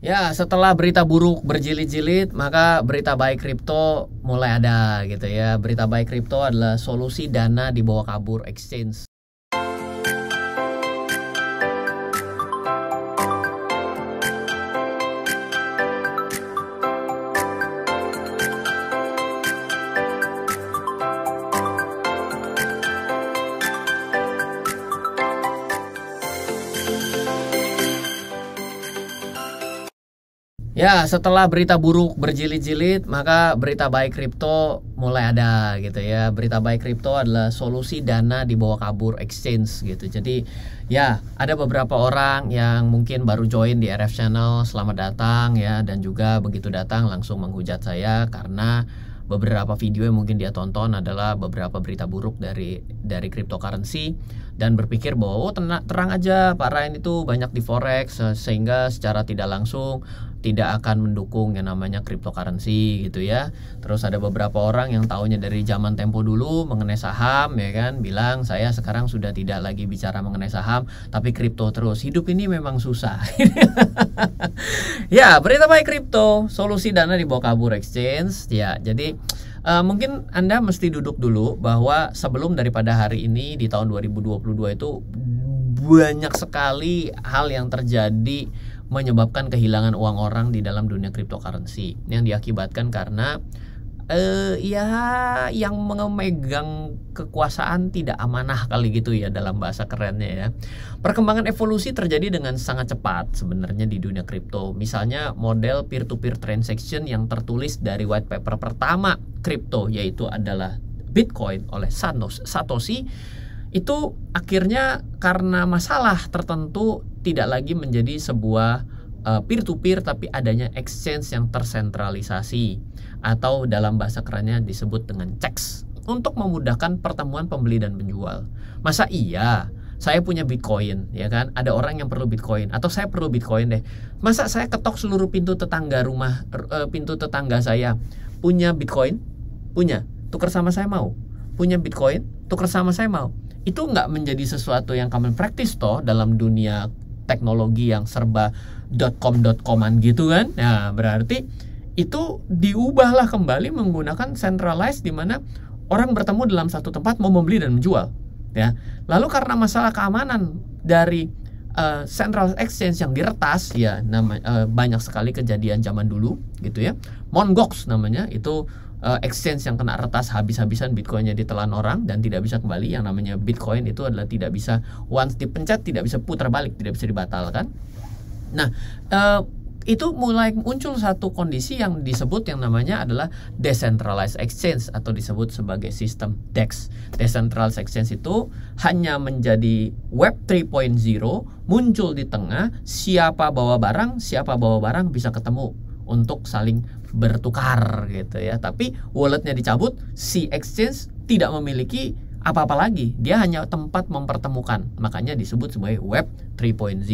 Ya, setelah berita buruk berjilid-jilid, maka berita baik kripto mulai ada gitu ya. Berita baik kripto adalah solusi dana dibawa kabur exchange. Ya, setelah berita buruk berjilid-jilid, maka berita baik kripto mulai ada gitu ya. Berita baik kripto adalah solusi dana dibawa kabur exchange gitu. Jadi ya, ada beberapa orang yang mungkin baru join di RF Channel, selamat datang ya. Dan juga begitu datang langsung menghujat saya karena beberapa video yang mungkin dia tonton adalah beberapa berita buruk dari cryptocurrency dan berpikir bahwa terang aja Pak Ryan itu banyak di forex sehingga secara tidak langsung tidak akan mendukung yang namanya cryptocurrency gitu ya. Terus ada beberapa orang yang taunya dari zaman tempo dulu mengenai saham ya kan, bilang saya sekarang sudah tidak lagi bicara mengenai saham tapi kripto terus. Hidup ini memang susah. Ya, berita baik kripto, solusi dana dibawa kabur exchange. Ya, jadi mungkin Anda mesti duduk dulu bahwa sebelum daripada hari ini di tahun 2022 itu banyak sekali hal yang terjadi menyebabkan kehilangan uang orang di dalam dunia cryptocurrency yang diakibatkan karena ya yang memegang kekuasaan tidak amanah kali gitu ya dalam bahasa kerennya ya. Perkembangan evolusi terjadi dengan sangat cepat sebenarnya di dunia kripto. Misalnya model peer-to-peer transaction yang tertulis dari white paper pertama kripto yaitu adalah Bitcoin oleh Satoshi itu akhirnya karena masalah tertentu tidak lagi menjadi sebuah peer-to-peer tapi adanya exchange yang tersentralisasi atau dalam bahasa kerennya disebut dengan CEX untuk memudahkan pertemuan pembeli dan penjual. Masa iya saya punya Bitcoin ya kan, ada orang yang perlu Bitcoin atau saya perlu Bitcoin deh, masa saya ketok seluruh pintu tetangga pintu tetangga saya punya Bitcoin, punya, tukar sama saya mau, punya Bitcoin, tukar sama saya mau. Itu nggak menjadi sesuatu yang common practice toh dalam dunia teknologi yang serba .com.coman gitu kan. Nah, berarti itu diubahlah kembali menggunakan centralized di mana orang bertemu dalam satu tempat mau membeli dan menjual ya. Lalu karena masalah keamanan dari central exchange yang diretas ya, banyak sekali kejadian zaman dulu gitu ya. Mt. Gox namanya itu exchange yang kena retas, habis-habisan Bitcoinnya ditelan orang dan tidak bisa kembali. Yang namanya Bitcoin itu adalah tidak bisa once dipencet tidak bisa putar balik, tidak bisa dibatalkan. Nah, itu mulai muncul satu kondisi yang disebut yang namanya adalah decentralized exchange atau disebut sebagai sistem DEX. Decentralized exchange itu hanya menjadi web 3.0, muncul di tengah, siapa bawa barang bisa ketemu untuk saling bertukar gitu ya. Tapi walletnya dicabut, si exchange tidak memiliki apa-apa lagi, dia hanya tempat mempertemukan, makanya disebut sebagai web 3.0.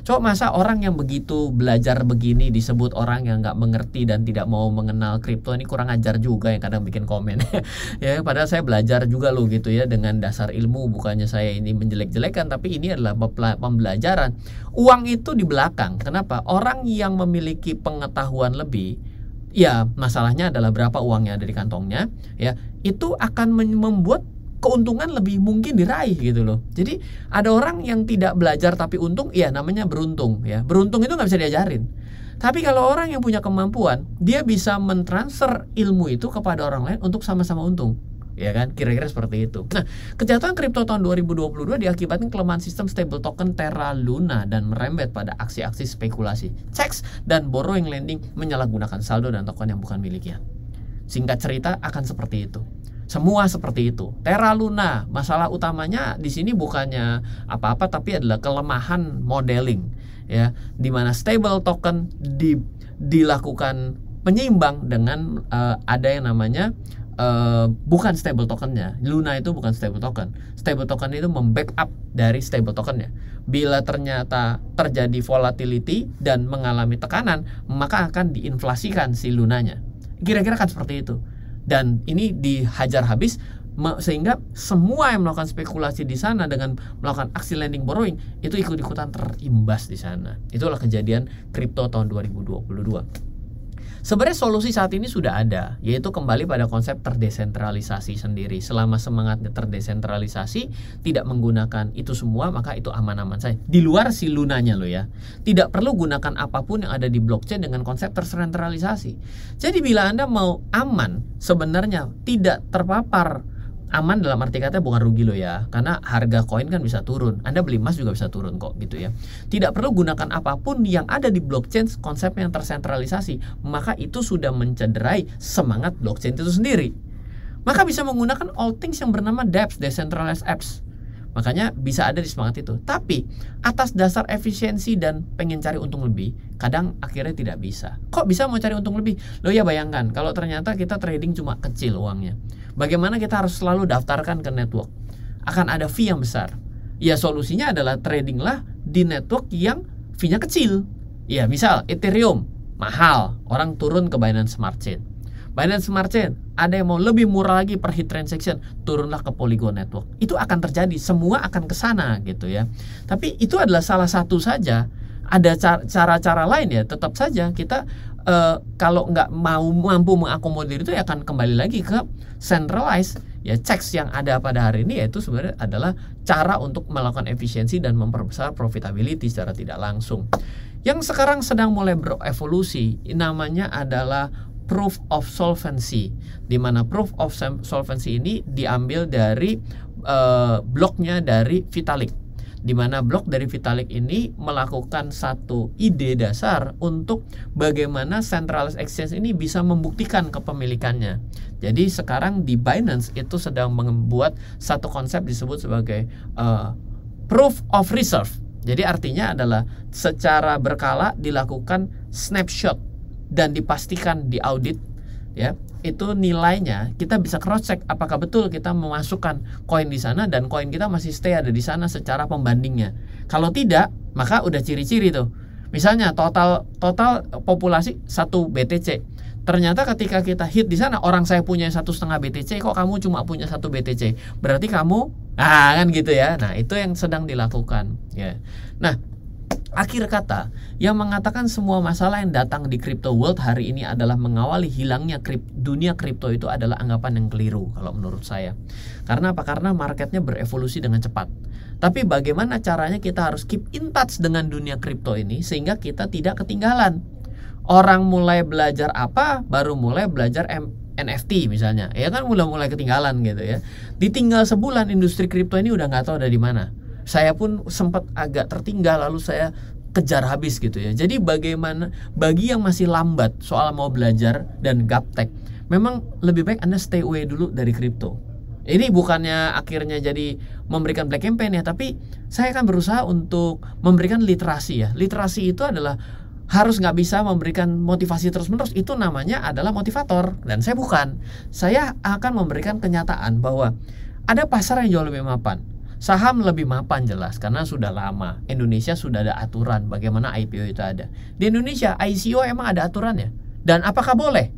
Coba masa orang yang begitu belajar begini disebut orang yang nggak mengerti dan tidak mau mengenal kripto, ini kurang ajar juga yang kadang bikin komen. Ya, padahal saya belajar juga loh gitu ya dengan dasar ilmu, bukannya saya ini menjelek-jelekan, tapi ini adalah pembelajaran. Uang itu di belakang. Kenapa? Orang yang memiliki pengetahuan lebih, ya masalahnya adalah berapa uang yang ada di kantongnya, ya itu akan membuat keuntungan lebih mungkin diraih gitu loh. Jadi ada orang yang tidak belajar tapi untung, ya namanya beruntung ya. Beruntung itu nggak bisa diajarin. Tapi kalau orang yang punya kemampuan, dia bisa mentransfer ilmu itu kepada orang lain untuk sama-sama untung. Ya kan, kira-kira seperti itu. Nah, kejatuhan kripto tahun 2022 diakibatkan kelemahan sistem stable token Terra Luna dan merembet pada aksi-aksi spekulasi, CEX dan borrowing lending menyalahgunakan saldo dan token yang bukan miliknya. Singkat cerita akan seperti itu. Semua seperti itu. Terra Luna, masalah utamanya di sini bukannya apa-apa tapi adalah kelemahan modeling ya, di mana stable token dilakukan penyeimbang dengan ada yang namanya bukan stable tokennya. Luna itu bukan stable token. Stable token itu membackup dari stable tokennya. Bila ternyata terjadi volatility dan mengalami tekanan, maka akan diinflasikan si lunanya. Kira-kira kan seperti itu. Dan ini dihajar habis Sehingga semua yang melakukan spekulasi di sana dengan melakukan aksi lending borrowing itu ikut-ikutan terimbas di sana. Itulah kejadian kripto tahun 2022. Sebenarnya solusi saat ini sudah ada, yaitu kembali pada konsep terdesentralisasi sendiri. Selama semangatnya terdesentralisasi, tidak menggunakan itu semua, maka itu aman-aman saja. Di luar si lunanya loh ya. Tidak perlu gunakan apapun yang ada di blockchain dengan konsep tersentralisasi. Jadi bila Anda mau aman, sebenarnya tidak terpapar. Aman dalam arti kata bukan rugi loh ya, karena harga koin kan bisa turun. Anda beli emas juga bisa turun kok gitu ya. Tidak perlu gunakan apapun yang ada di blockchain, konsepnya yang tersentralisasi, maka itu sudah mencederai semangat blockchain itu sendiri. Maka bisa menggunakan all things yang bernama dApps, decentralized apps. Makanya bisa ada di semangat itu. Tapi atas dasar efisiensi dan pengen cari untung lebih, kadang akhirnya tidak bisa. Kok bisa mau cari untung lebih? Loh ya bayangkan kalau ternyata kita trading cuma kecil uangnya. Bagaimana kita harus selalu daftarkan ke network? Akan ada fee yang besar. Ya solusinya adalah tradinglah di network yang fee-nya kecil. Ya misal Ethereum mahal, orang turun ke Binance Smart Chain. Binance Smart Chain ada yang mau lebih murah lagi per hit transaction, turunlah ke Polygon Network. Itu akan terjadi, semua akan ke sana gitu ya. Tapi itu adalah salah satu saja. Ada cara-cara lain ya, tetap saja kita kalau nggak mampu mengakomodir itu ya akan kembali lagi ke centralized ya. Checks yang ada pada hari ini yaitu sebenarnya adalah cara untuk melakukan efisiensi dan memperbesar profitability secara tidak langsung. Yang sekarang sedang mulai berevolusi namanya adalah proof of solvency, di mana proof of solvency ini diambil dari bloknya dari Vitalik, di mana blok dari Vitalik ini melakukan satu ide dasar untuk bagaimana centralized exchange ini bisa membuktikan kepemilikannya. Jadi sekarang di Binance itu sedang membuat satu konsep disebut sebagai proof of reserve. Jadi artinya adalah secara berkala dilakukan snapshot dan dipastikan di audit ya, itu nilainya kita bisa cross check apakah betul kita memasukkan koin di sana dan koin kita masih stay ada di sana secara pembandingnya. Kalau tidak, maka udah ciri-ciri tuh. Misalnya total populasi 1 BTC. Ternyata ketika kita hit di sana, orang saya punya 1,5 BTC, kok kamu cuma punya 1 BTC? Berarti kamu kan gitu ya. Nah, itu yang sedang dilakukan ya. Nah, akhir kata, yang mengatakan semua masalah yang datang di crypto world hari ini adalah mengawali hilangnya dunia kripto itu adalah anggapan yang keliru kalau menurut saya. Karena apa? Karena marketnya berevolusi dengan cepat. Tapi bagaimana caranya kita harus keep in touch dengan dunia kripto ini sehingga kita tidak ketinggalan. Orang mulai belajar apa, baru mulai belajar NFT misalnya, ya kan mulai ketinggalan gitu ya. Ditinggal sebulan industri kripto ini udah nggak tahu ada di mana. Saya pun sempat agak tertinggal lalu saya kejar habis gitu ya. Jadi bagaimana bagi yang masih lambat soal mau belajar dan gaptek, memang lebih baik Anda stay away dulu dari kripto. Ini bukannya akhirnya jadi memberikan black campaign ya, tapi saya akan berusaha untuk memberikan literasi ya. Literasi itu adalah harus nggak bisa memberikan motivasi terus-menerus, itu namanya adalah motivator dan saya bukan. Saya akan memberikan kenyataan bahwa ada pasar yang jauh lebih mapan. Saham lebih mapan jelas karena sudah lama Indonesia sudah ada aturan bagaimana IPO itu ada. Di Indonesia ICO emang ada aturannya. Dan apakah boleh?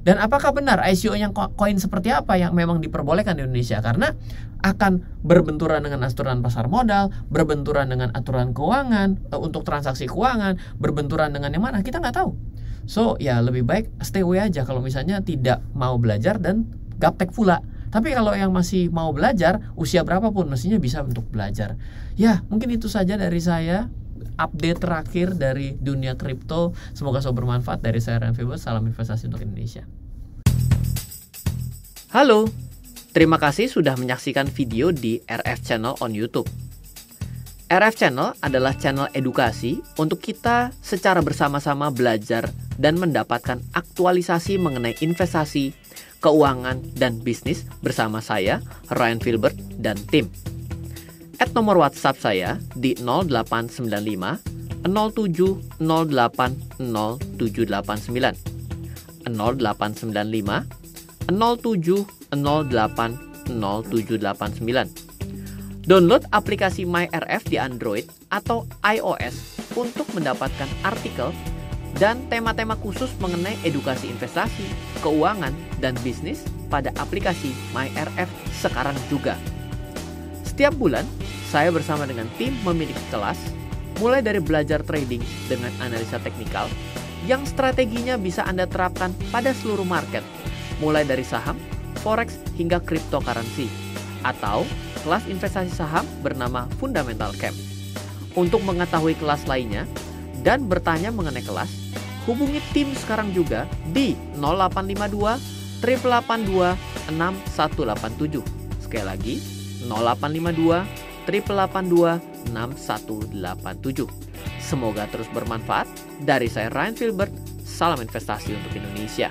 Dan apakah benar ICO yang koin seperti apa yang memang diperbolehkan di Indonesia? Karena akan berbenturan dengan aturan pasar modal, berbenturan dengan aturan keuangan untuk transaksi keuangan, berbenturan dengan yang mana kita nggak tahu. So ya lebih baik stay away aja kalau misalnya tidak mau belajar dan gaptek pula. Tapi kalau yang masih mau belajar, usia berapapun mestinya bisa untuk belajar. Ya, mungkin itu saja dari saya. Update terakhir dari dunia kripto. Semoga selalu bermanfaat. Dari saya Ryan Febos, salam investasi untuk Indonesia. Halo, terima kasih sudah menyaksikan video di RF Channel on YouTube. RF Channel adalah channel edukasi untuk kita secara bersama-sama belajar dan mendapatkan aktualisasi mengenai investasi, keuangan, dan bisnis bersama saya, Ryan Filbert, dan tim. Add nomor WhatsApp saya di 0895 07 08 0789 0895 07 08 0789. Download aplikasi MyRF di Android atau iOS untuk mendapatkan artikel, dan tema-tema khusus mengenai edukasi investasi, keuangan, dan bisnis pada aplikasi MyRF sekarang juga. Setiap bulan, saya bersama dengan tim memiliki kelas, mulai dari belajar trading dengan analisa teknikal, yang strateginya bisa Anda terapkan pada seluruh market, mulai dari saham, forex, hingga cryptocurrency, atau kelas investasi saham bernama Fundamental Camp. Untuk mengetahui kelas lainnya dan bertanya mengenai kelas, hubungi tim sekarang juga di 0852 882 6187. Sekali lagi, 0852 882 6187. Semoga terus bermanfaat. Dari saya Ryan Filbert, salam investasi untuk Indonesia.